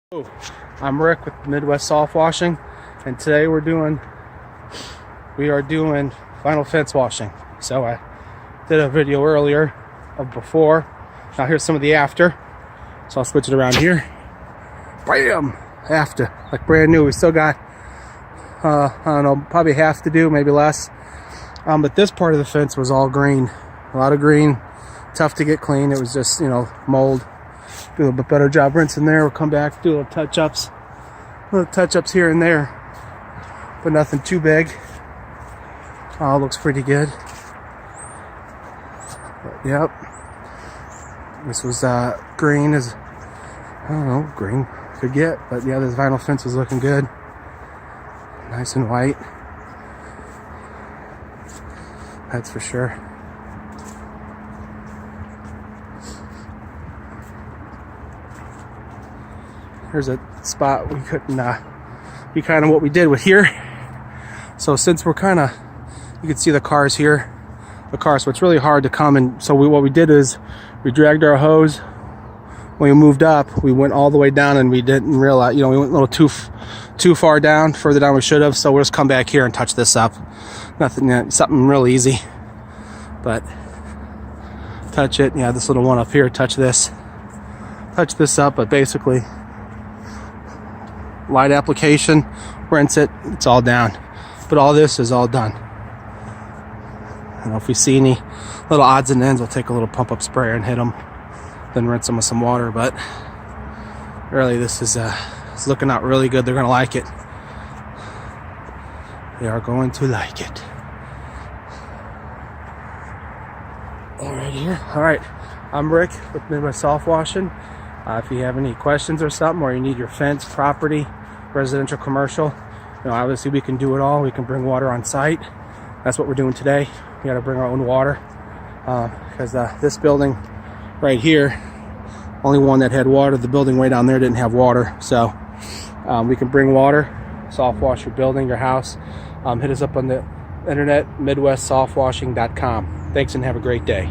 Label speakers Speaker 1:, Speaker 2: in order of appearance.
Speaker 1: Hello, I'm Rick with Midwest Soft Washing, and today we are doing vinyl fence washing. So I did a video earlier of before. Now here's some of the after. So I'll switch it around here. Bam! After, like brand new. We still got I don't know, probably half to do, maybe less. But this part of the fence was all green, a lot of green, tough to get clean. It was just, mold. Do a little bit better job rinsing there. We'll come back, do little touch-ups here and there, but nothing too big. Looks pretty good. But, yep. This was green as, I don't know, green could get, but yeah, this vinyl fence was looking good. Nice and white. That's for sure. Here's a spot we couldn't be kind of what we did with here. So since we're kind of, you can see the cars here, so it's really hard to come. And so what we did is we dragged our hose. When we moved up, we went all the way down, and we didn't realize, we went a little too far down, further down we should have. So we'll just come back here and touch this up. Nothing, something real easy, but touch it. Yeah, this little one up here, touch this up, but basically light application, rinse it, it's all down. But all this is all done. And if we see any little odds and ends, we'll take a little pump up sprayer and hit them, then rinse them with some water. But really, this is it's looking out really good. They're gonna like it. They are going to like it. All right, here. All right, I'm Rick with Midwest Soft Washing. If you have any questions or something, or you need your fence, property, residential, commercial, obviously we can do it all. We can bring water on site. That's what we're doing today. We got to bring our own water because this building right here, only one that had water. The building way down there didn't have water. So we can bring water, soft wash your building, your house. Hit us up on the internet, MidwestSoftWashing.com. Thanks and have a great day.